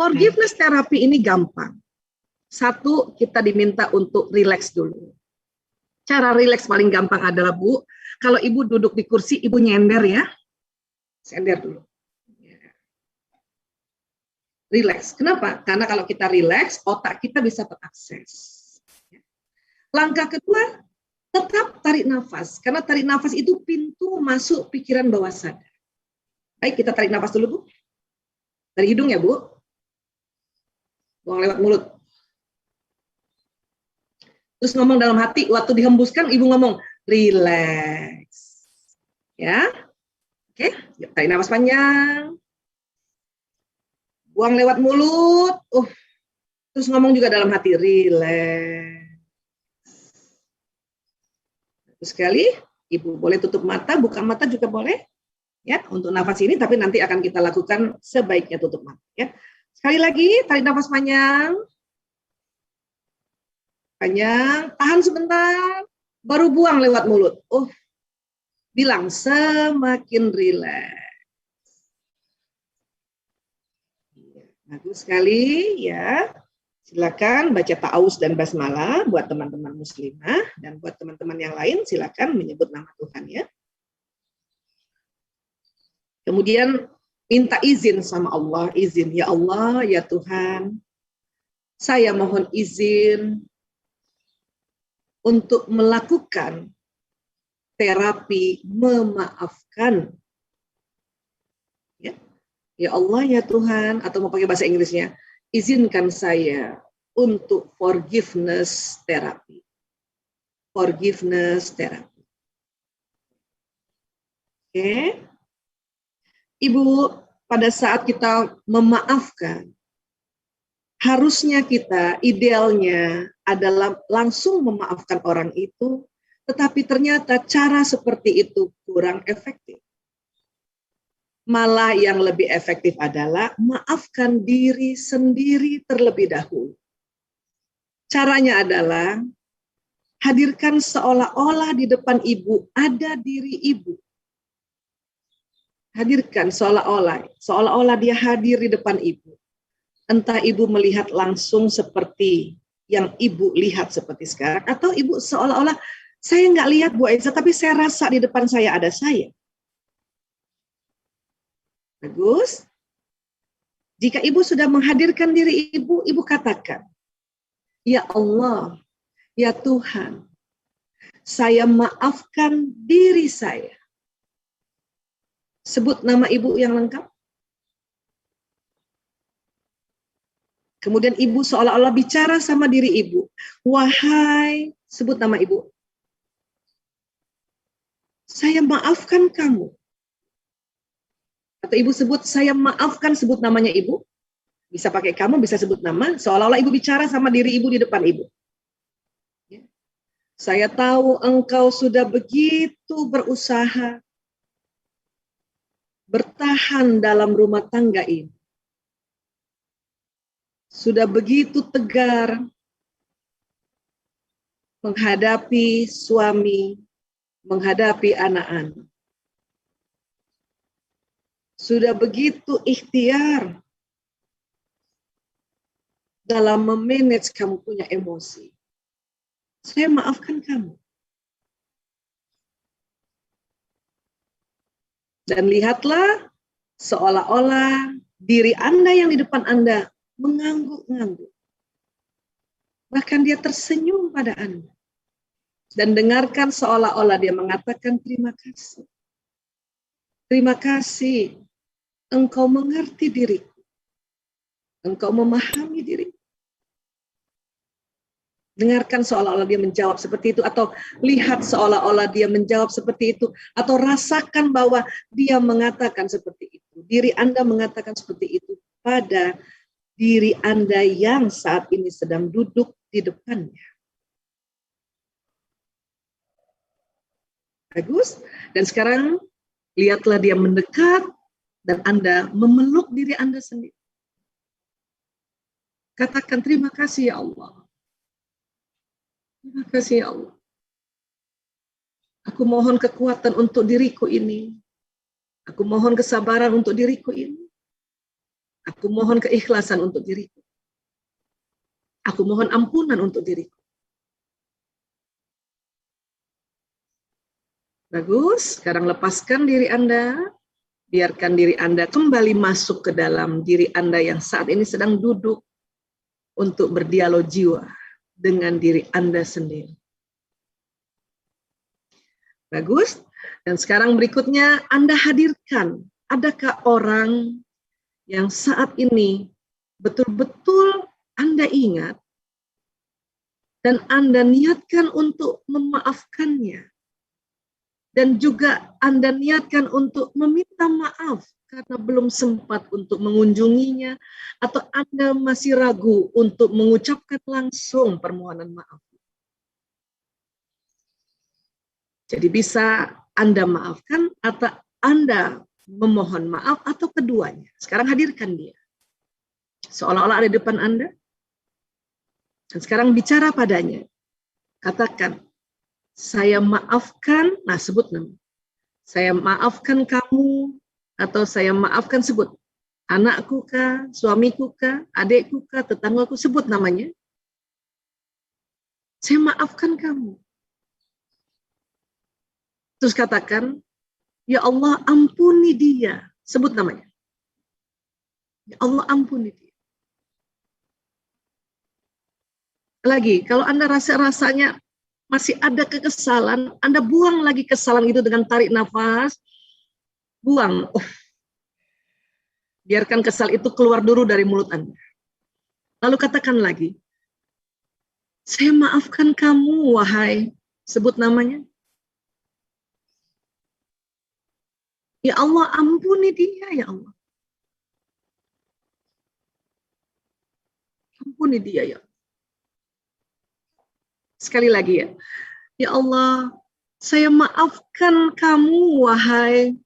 Forgiveness terapi ini gampang. Satu, kita diminta untuk rileks dulu. Cara rileks paling gampang adalah, Bu, kalau Ibu duduk di kursi, Ibu nyender ya. Sender dulu. Rileks. Kenapa? Karena kalau kita rileks, otak kita bisa terakses. Langkah kedua, tetap tarik nafas. Karena tarik nafas itu pintu masuk pikiran bawah sadar. Baik, kita tarik nafas dulu, Bu. Dari hidung ya, Bu. Buang lewat mulut. Terus ngomong dalam hati, waktu dihembuskan Ibu ngomong, relax. Ya. Oke, tarik nafas panjang. Buang lewat mulut. Terus ngomong juga dalam hati, relax. Terus sekali, Ibu boleh tutup mata, buka mata juga boleh. Ya, untuk nafas ini, tapi nanti akan kita lakukan sebaiknya tutup mata. Ya. Sekali lagi, tarik nafas panjang. Panjang, tahan sebentar, baru buang lewat mulut. Bilang semakin rileks. Bagus sekali ya. Silakan baca ta'awuz dan basmalah buat teman-teman muslimah, dan buat teman-teman yang lain silakan menyebut nama Tuhan ya. Kemudian minta izin sama Allah, izin ya Allah, ya Tuhan, saya mohon izin untuk melakukan terapi memaafkan. Ya Allah, ya Tuhan, atau mau pakai bahasa Inggrisnya, izinkan saya untuk forgiveness terapi. Forgiveness terapi. Oke. Ibu, pada saat kita memaafkan, harusnya kita idealnya adalah langsung memaafkan orang itu, tetapi ternyata cara seperti itu kurang efektif. Malah yang lebih efektif adalah maafkan diri sendiri terlebih dahulu. Caranya adalah hadirkan seolah-olah di depan Ibu ada diri Ibu. Hadirkan seolah-olah dia hadir di depan Ibu. Entah Ibu melihat langsung seperti yang Ibu lihat seperti sekarang, atau Ibu seolah-olah, saya nggak lihat Bu Aiza, tapi saya rasa di depan saya ada saya. Bagus. Jika Ibu sudah menghadirkan diri Ibu, Ibu katakan, ya Allah, ya Tuhan, saya maafkan diri saya. Sebut nama Ibu yang lengkap. Kemudian Ibu seolah-olah bicara sama diri Ibu. Wahai, sebut nama Ibu. Saya maafkan kamu. Atau Ibu sebut, saya maafkan, sebut namanya Ibu. Bisa pakai kamu, bisa sebut nama. Seolah-olah Ibu bicara sama diri Ibu di depan Ibu. Ya. Saya tahu engkau sudah begitu berusaha bertahan dalam rumah tangga ini. Sudah begitu tegar menghadapi suami, menghadapi anak-anak. Sudah begitu ikhtiar dalam memanage kamu punya emosi. Saya maafkan kamu. Dan lihatlah seolah-olah diri Anda yang di depan Anda mengangguk-ngangguk. Bahkan dia tersenyum pada Anda. Dan dengarkan seolah-olah dia mengatakan terima kasih. Terima kasih, engkau mengerti diriku. Engkau memahami diriku. Dengarkan seolah-olah dia menjawab seperti itu, atau lihat seolah-olah dia menjawab seperti itu, atau rasakan bahwa dia mengatakan seperti itu. Diri Anda mengatakan seperti itu pada diri Anda yang saat ini sedang duduk di depannya. Bagus. Dan sekarang lihatlah dia mendekat dan Anda memeluk diri Anda sendiri. Katakan terima kasih ya Allah. Terima kasih ya Allah. Aku mohon kekuatan untuk diriku ini. Aku mohon kesabaran untuk diriku ini. Aku mohon keikhlasan untuk diriku. Aku mohon ampunan untuk diriku. Bagus, sekarang lepaskan diri Anda. Biarkan diri Anda kembali masuk ke dalam diri Anda yang saat ini sedang duduk untuk berdialog jiwa dengan diri Anda sendiri. Bagus. Dan sekarang berikutnya Anda hadirkan, adakah orang yang saat ini betul-betul Anda ingat dan Anda niatkan untuk memaafkannya. Dan juga Anda niatkan untuk meminta maaf karena belum sempat untuk mengunjunginya, atau Anda masih ragu untuk mengucapkan langsung permohonan maaf. Jadi bisa Anda maafkan atau Anda memohon maaf atau keduanya. Sekarang hadirkan dia. Seolah-olah ada di depan Anda. Dan sekarang bicara padanya. Katakan, saya maafkan, nah sebut nama. Saya maafkan kamu, atau saya maafkan, sebut. Anakku kah, suamiku kah, adikku kah, tetanggaku, sebut namanya. Saya maafkan kamu. Terus katakan, ya Allah ampuni dia. Sebut namanya. Ya Allah ampuni dia. Lagi, kalau Anda rasa-rasanya masih ada kekesalan, Anda buang lagi kesalahan itu dengan tarik nafas, buang. Biarkan kesal itu keluar dulu dari mulut Anda. Lalu katakan lagi, saya maafkan kamu, wahai, sebut namanya. Ya Allah, ampuni dia, ya Allah. Ampuni dia, ya Allah. Sekali lagi ya. Ya Allah, saya maafkan kamu, wahai,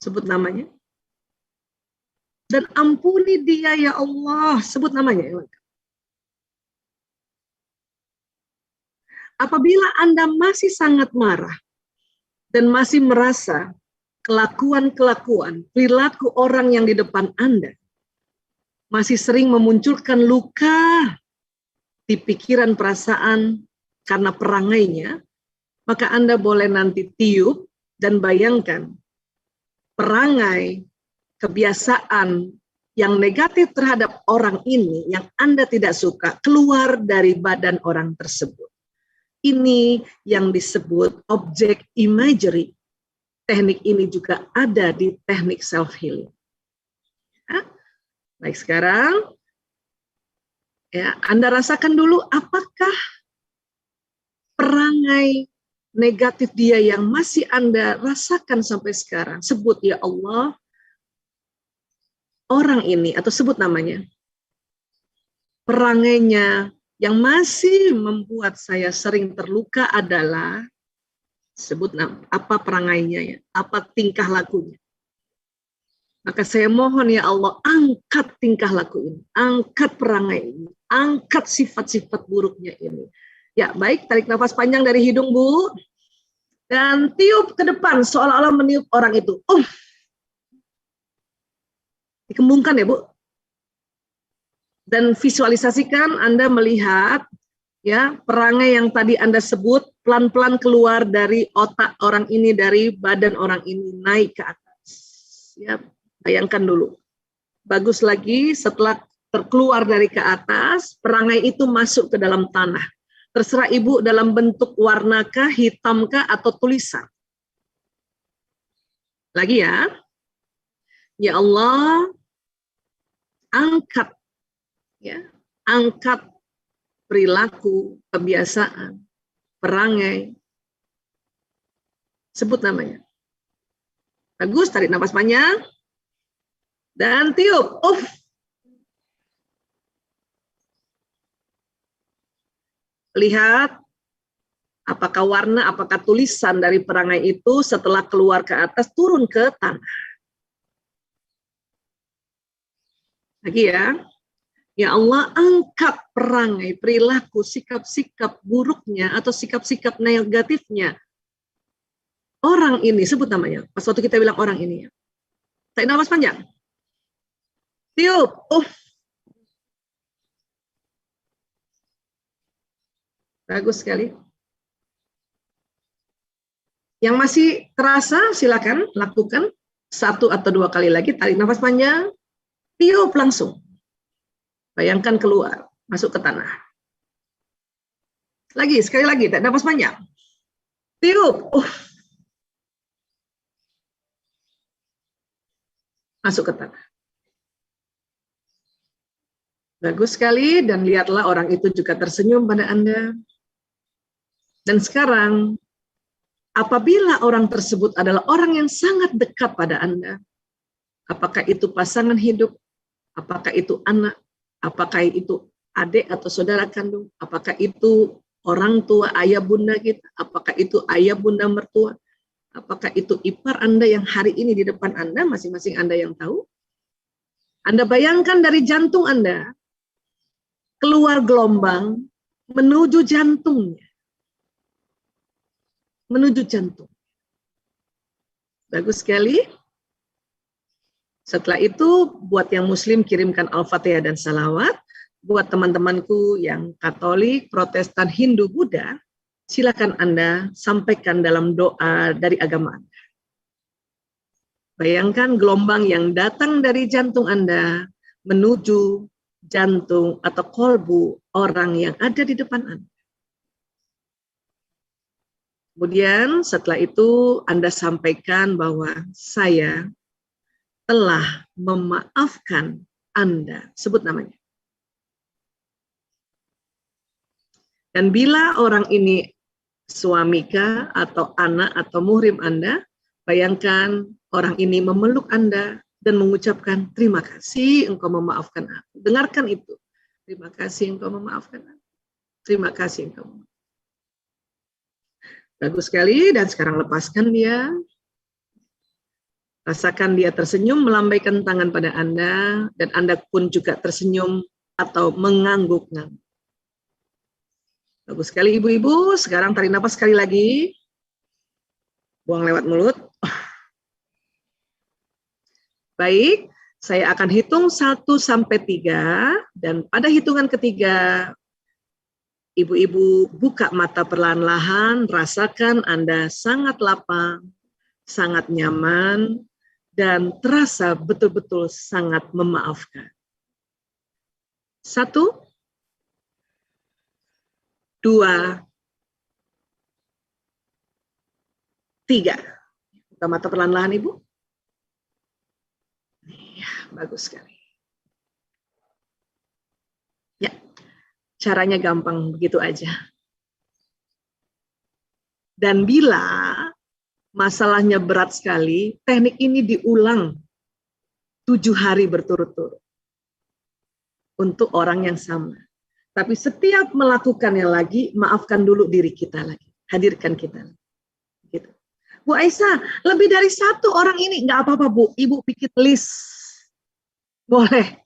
sebut namanya. Dan ampuni dia, ya Allah, sebut namanya. Apabila Anda masih sangat marah dan masih merasa kelakuan-kelakuan, perilaku orang yang di depan Anda masih sering memunculkan luka di pikiran perasaan karena perangainya, maka Anda boleh nanti tiup dan bayangkan perangai, kebiasaan yang negatif terhadap orang ini yang Anda tidak suka keluar dari badan orang tersebut. Ini yang disebut object imagery. Teknik ini juga ada di teknik self-healing. Baik, sekarang ya, Anda rasakan dulu apakah perangai negatif dia yang masih Anda rasakan sampai sekarang. Sebut, ya Allah, orang ini, atau sebut namanya. Perangainya yang masih membuat saya sering terluka adalah, sebut apa perangainya ya, apa tingkah lakunya. Maka saya mohon ya Allah, angkat tingkah laku ini, angkat perangai ini, angkat sifat-sifat buruknya ini. Ya baik, tarik nafas panjang dari hidung Bu, dan tiup ke depan seolah-olah meniup orang itu. Dikembungkan ya Bu. Dan visualisasikan Anda melihat ya perangai yang tadi Anda sebut pelan-pelan keluar dari otak orang ini, dari badan orang ini, naik ke atas. Ya. Bayangkan dulu. Bagus lagi, setelah terkeluar dari ke atas, perangai itu masuk ke dalam tanah. Terserah Ibu dalam bentuk warnakah, hitamkah, atau tulisan. Lagi ya. Ya Allah, angkat ya, angkat perilaku, kebiasaan, perangai. Sebut namanya. Bagus, tarik nafas panjang. Dan tiup. Lihat apakah warna, apakah tulisan dari perangai itu setelah keluar ke atas turun ke tanah. Lagi ya. Ya Allah, angkat perangai, perilaku, sikap-sikap buruknya atau sikap-sikap negatifnya orang ini, sebut namanya. Pas waktu kita bilang orang ini ya. Tarik nafas panjang. Tiup. Bagus sekali. Yang masih terasa, silakan lakukan 1 atau 2 kali lagi. Tarik nafas panjang, tiup langsung. Bayangkan keluar, masuk ke tanah. Lagi, sekali lagi, tarik nafas panjang. Tiup. Masuk ke tanah. Bagus sekali, dan lihatlah orang itu juga tersenyum pada Anda. Dan sekarang, apabila orang tersebut adalah orang yang sangat dekat pada Anda, apakah itu pasangan hidup, apakah itu anak, apakah itu adik atau saudara kandung, apakah itu orang tua, ayah bunda kita, apakah itu ayah bunda mertua, apakah itu ipar Anda yang hari ini di depan Anda, masing-masing Anda yang tahu. Anda bayangkan dari jantung Anda, keluar gelombang menuju jantungnya. Menuju jantung. Bagus sekali. Setelah itu, buat yang muslim kirimkan Al-Fatihah dan salawat. Buat teman-temanku yang Katolik, Protestan, Hindu, Buddha, silakan Anda sampaikan dalam doa dari agama Anda. Bayangkan gelombang yang datang dari jantung Anda menuju jantung atau kolbu orang yang ada di depan Anda. Kemudian setelah itu Anda sampaikan bahwa saya telah memaafkan Anda. Sebut namanya. Dan bila orang ini suamika atau anak atau muhrim Anda, bayangkan orang ini memeluk Anda dan mengucapkan terima kasih engkau memaafkan aku. Dengarkan itu. Terima kasih engkau memaafkan aku. Terima kasih engkau memaafkan. Bagus sekali, dan sekarang lepaskan dia. Rasakan dia tersenyum, melambaikan tangan pada Anda, dan Anda pun juga tersenyum atau mengangguk-ngangguk. Bagus sekali ibu-ibu, sekarang tarik nafas sekali lagi. Buang lewat mulut. Baik, saya akan hitung 1 sampai 3, dan pada hitungan ketiga, ibu-ibu buka mata perlahan-lahan, rasakan Anda sangat lapang, sangat nyaman, dan terasa betul-betul sangat memaafkan. 1, 2, 3. Buka mata perlahan-lahan Ibu. Ya, bagus sekali. Ya, caranya gampang, begitu aja. Dan bila masalahnya berat sekali, teknik ini diulang 7 hari berturut-turut untuk orang yang sama. Tapi setiap melakukannya lagi, maafkan dulu diri kita lagi, hadirkan kita. Gitu. Bu Aisyah, lebih dari 1 orang ini nggak apa-apa Bu, Ibu bikin list, boleh.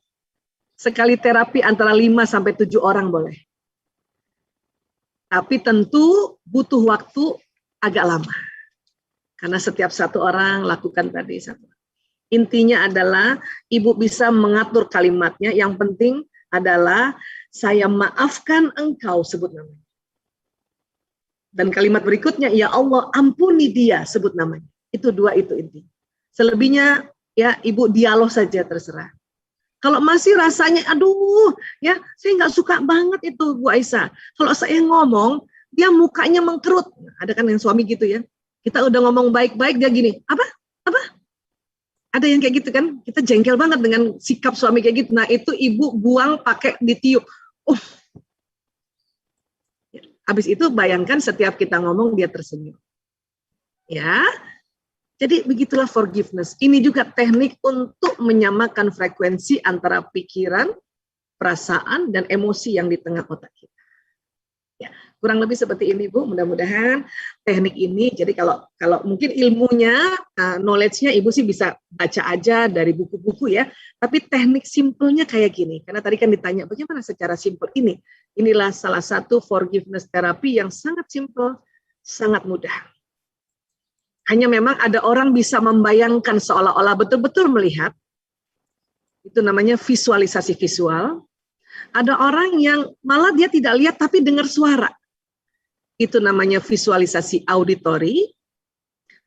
Sekali terapi antara 5 sampai 7 orang boleh. Tapi tentu butuh waktu agak lama. Karena setiap 1 orang lakukan tadi 1. Intinya adalah Ibu bisa mengatur kalimatnya, yang penting adalah saya maafkan engkau, sebut namanya. Dan kalimat berikutnya, ya Allah ampuni dia, sebut namanya. Itu 2 itu intinya. Selebihnya ya Ibu dialog saja, terserah. Kalau masih rasanya, aduh, ya saya nggak suka banget itu Bu Aisyah. Kalau saya ngomong, dia mukanya mengkerut. Ada kan yang suami gitu ya. Kita udah ngomong baik-baik, dia gini, apa? Ada yang kayak gitu kan? Kita jengkel banget dengan sikap suami kayak gitu. Nah itu Ibu buang pakai ditiup. Habis itu bayangkan setiap kita ngomong dia tersenyum. Ya. Jadi begitulah forgiveness. Ini juga teknik untuk menyamakan frekuensi antara pikiran, perasaan, dan emosi yang di tengah otak kita. Ya, kurang lebih seperti ini Bu. Mudah-mudahan teknik ini, jadi kalau mungkin ilmunya, knowledge-nya Ibu sih bisa baca aja dari buku-buku ya. Tapi teknik simpelnya kayak gini. Karena tadi kan ditanya bagaimana secara simpel ini. Inilah salah satu forgiveness terapi yang sangat simpel, sangat mudah. Hanya memang ada orang bisa membayangkan seolah-olah betul-betul melihat, Itu namanya visualisasi visual. Ada orang yang malah dia tidak lihat tapi dengar suara. Itu namanya visualisasi auditori.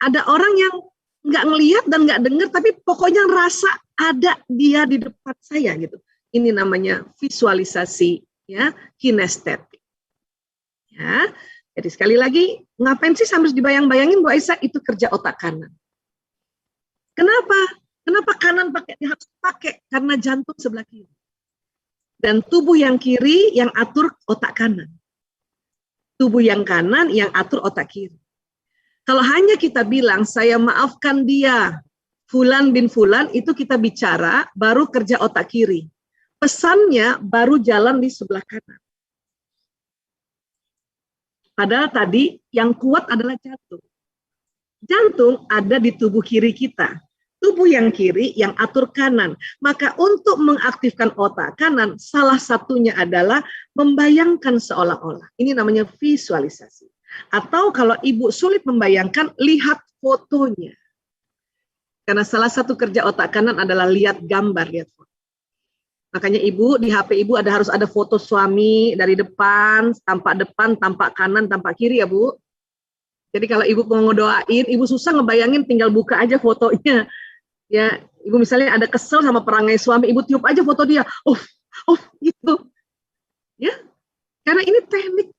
Ada orang yang nggak ngelihat dan nggak dengar tapi pokoknya rasa ada dia di depan saya gitu. Ini namanya visualisasi ya kinestetik. Ya. Jadi sekali lagi, ngapain sih sambil dibayang-bayangin Bu Aisyah? Itu kerja otak kanan. Kenapa? Kenapa kanan harus pakai? Karena jantung sebelah kiri. Dan tubuh yang kiri yang atur otak kanan. Tubuh yang kanan yang atur otak kiri. Kalau hanya kita bilang, saya maafkan dia, Fulan bin Fulan, itu kita bicara, baru kerja otak kiri. Pesannya baru jalan di sebelah kanan. Padahal tadi yang kuat adalah jantung. Jantung ada di tubuh kiri kita. Tubuh yang kiri yang atur kanan. Maka untuk mengaktifkan otak kanan, salah satunya adalah membayangkan seolah-olah. Ini namanya visualisasi. Atau kalau ibu sulit membayangkan, lihat fotonya. Karena salah satu kerja otak kanan adalah lihat gambar, lihat foto. Makanya ibu, di HP ibu harus ada foto suami dari depan, tampak kanan, tampak kiri ya Bu. Jadi kalau ibu mau ngedoain, ibu susah ngebayangin, tinggal buka aja fotonya. Ya, ibu misalnya ada kesel sama perangai suami, ibu tiup aja foto dia. Gitu. Ya. Karena ini teknik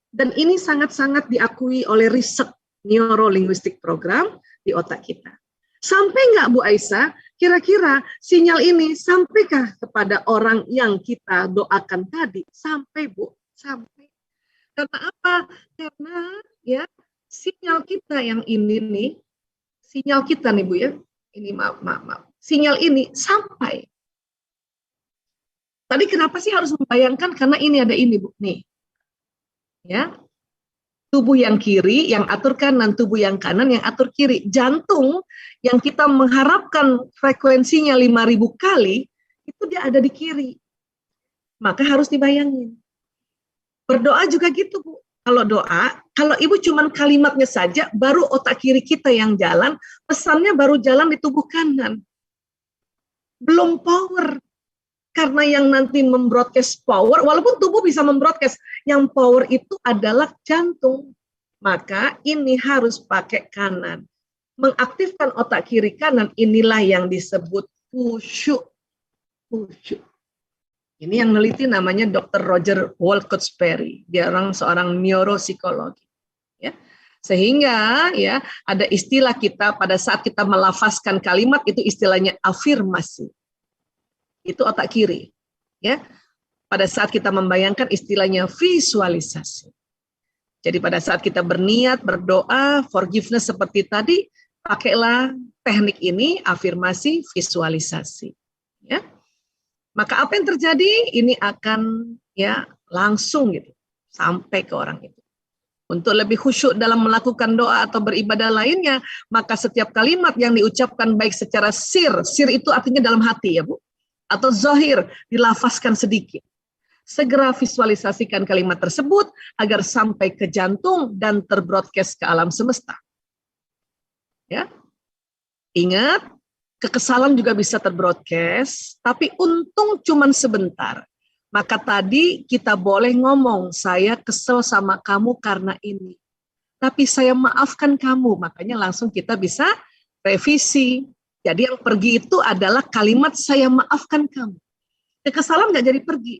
dan ini sangat-sangat diakui oleh riset neurolinguistik program di otak kita. Sampai nggak Bu Aisyah, kira-kira sinyal ini sampaikah kepada orang yang kita doakan tadi? Sampai Bu, sampai. Karena apa? Karena ya sinyal kita yang ini nih, sinyal kita nih Bu ya, ini maaf. Sinyal ini sampai. Tadi kenapa sih harus membayangkan? Karena ini ada ini Bu, nih. Ya. Tubuh yang kiri yang atur kanan, tubuh yang kanan yang atur kiri. Jantung yang kita mengharapkan frekuensinya 5.000 kali, itu dia ada di kiri. Maka harus dibayangin. Berdoa juga gitu Bu. Kalau doa, kalau ibu cuman kalimatnya saja, baru otak kiri kita yang jalan, pesannya baru jalan di tubuh kanan. Belum power. Karena yang nanti membroadcast power, walaupun tubuh bisa membroadcast, yang power itu adalah jantung. Maka ini harus pakai kanan. Mengaktifkan otak kiri kanan, inilah yang disebut khusyuk. Khusyuk. Ini yang meneliti namanya Dr. Roger Wolcott-Sperry. Dia seorang neuropsikologi. Ya. Sehingga ya ada istilah kita pada saat kita melafazkan kalimat itu istilahnya afirmasi. Itu otak kiri. Ya. Pada saat kita membayangkan istilahnya visualisasi. Jadi pada saat kita berniat, berdoa, forgiveness seperti tadi, pakailah teknik ini, afirmasi, visualisasi. Ya. Maka apa yang terjadi? Ini akan ya langsung gitu sampai ke orang itu. Untuk lebih khusyuk dalam melakukan doa atau beribadah lainnya, maka setiap kalimat yang diucapkan baik secara sir itu artinya dalam hati ya Bu, atau zohir, dilafazkan sedikit. Segera visualisasikan kalimat tersebut agar sampai ke jantung dan terbroadcast ke alam semesta. Ya, ingat, kekesalan juga bisa terbroadcast, tapi untung cuman sebentar. Maka tadi kita boleh ngomong, saya kesel sama kamu karena ini. Tapi saya maafkan kamu, makanya langsung kita bisa revisi. Jadi yang pergi itu adalah kalimat saya maafkan kamu. Kekesalan nggak jadi pergi.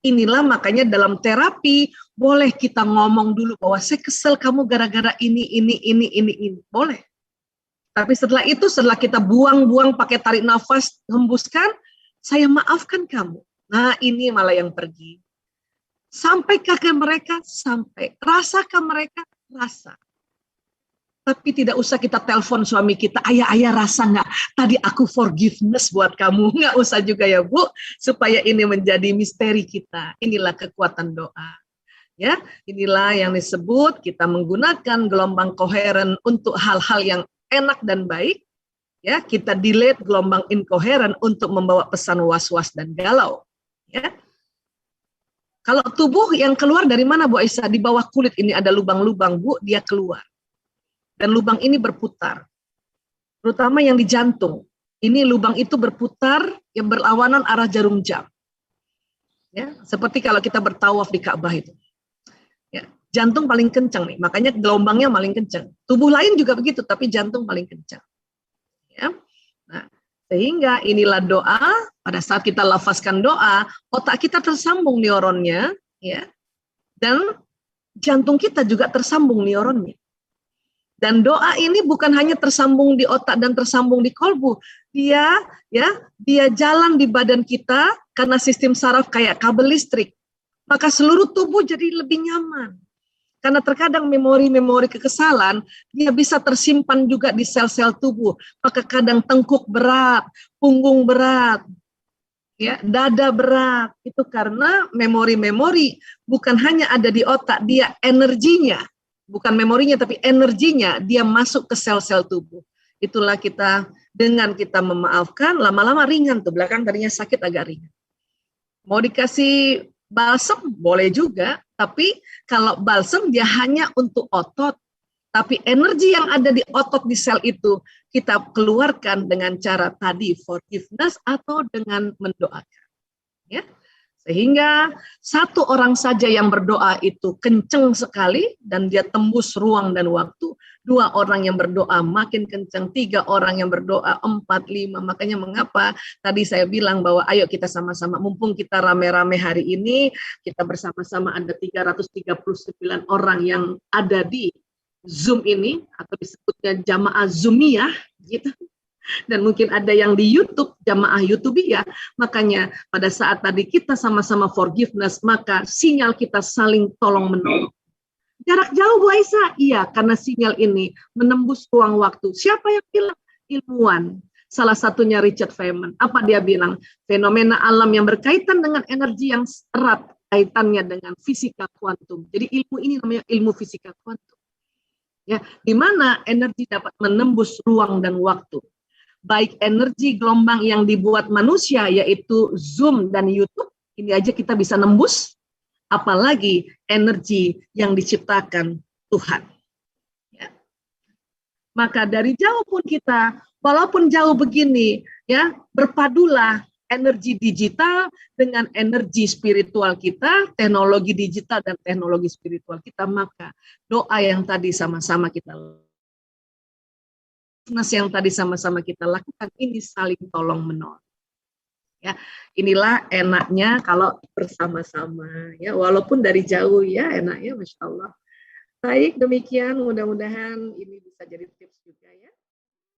Inilah makanya dalam terapi boleh kita ngomong dulu bahwa saya kesel kamu gara-gara ini. Boleh. Tapi setelah itu, setelah kita buang-buang pakai tarik nafas, hembuskan, saya maafkan kamu. Nah ini malah yang pergi. Sampaikah ke mereka? Sampai. Rasakah mereka? Rasa. Tapi tidak usah kita telepon suami kita, ayah rasa nggak? Tadi aku forgiveness buat kamu. Nggak usah juga ya Bu, supaya ini menjadi misteri kita. Inilah kekuatan doa. Ya, inilah yang disebut kita menggunakan gelombang koheren untuk hal-hal yang enak dan baik. Ya, kita delete gelombang inkoheren untuk membawa pesan was-was dan galau. Ya. Kalau tubuh yang keluar dari mana Bu Aisyah? Di bawah kulit ini ada lubang-lubang Bu, dia keluar. Dan lubang ini berputar. Terutama yang di jantung. Ini lubang itu berputar yang berlawanan arah jarum jam. Ya, seperti kalau kita bertawaf di Ka'bah itu. Ya, jantung paling kencang nih, makanya gelombangnya paling kencang. Tubuh lain juga begitu, tapi jantung paling kencang. Ya. Nah, sehingga inilah doa, pada saat kita lafazkan doa, otak kita tersambung neuronnya, ya, dan jantung kita juga tersambung neuronnya. Dan doa ini bukan hanya tersambung di otak dan tersambung di kolbu, dia jalan di badan kita karena sistem saraf kayak kabel listrik. Maka seluruh tubuh jadi lebih nyaman. Karena terkadang memori-memori kekesalan, dia bisa tersimpan juga di sel-sel tubuh. Maka kadang tengkuk berat, punggung berat, ya, dada berat. Itu karena memori-memori bukan hanya ada di otak, dia energinya, bukan memorinya tapi energinya, dia masuk ke sel-sel tubuh. Itulah kita, dengan kita memaafkan, lama-lama ringan tuh, belakang tadinya sakit agak ringan. Mau dikasih balsem boleh juga, tapi kalau balsem dia hanya untuk otot, tapi energi yang ada di otot di sel itu kita keluarkan dengan cara tadi forgiveness atau dengan mendoakan, ya. Sehingga satu orang saja yang berdoa itu kenceng sekali dan dia tembus ruang dan waktu. 2 orang yang berdoa makin kenceng, 3 orang yang berdoa, 4, 5. Makanya mengapa tadi saya bilang bahwa ayo kita sama-sama, mumpung kita rame-rame hari ini, kita bersama-sama ada 339 orang yang ada di Zoom ini, atau disebutnya jamaah Zoomiyah, gitu. Dan mungkin ada yang di YouTube, jamaah YouTubiah. Makanya pada saat tadi kita sama-sama forgiveness, maka sinyal kita saling tolong menolong. Jarak jauh Bu Aisyah, iya, karena sinyal ini menembus ruang waktu. Siapa yang bilang? Ilmuwan. Salah satunya Richard Feynman. Apa dia bilang? Fenomena alam yang berkaitan dengan energi yang erat kaitannya dengan fisika kuantum. Jadi ilmu ini namanya ilmu fisika kuantum. Ya, di mana energi dapat menembus ruang dan waktu. Baik energi gelombang yang dibuat manusia, yaitu Zoom dan YouTube, ini aja kita bisa nembus, apalagi energi yang diciptakan Tuhan. Ya. Maka dari jauh pun kita, walaupun jauh begini, ya, berpadulah energi digital dengan energi spiritual kita, teknologi digital dan teknologi spiritual kita, maka doa yang tadi sama-sama kita yang tadi sama-sama kita lakukan ini saling tolong menolong. Ya, inilah enaknya kalau bersama-sama, ya, walaupun dari jauh, ya, enaknya, Masya Allah. Baik, demikian, mudah-mudahan ini bisa jadi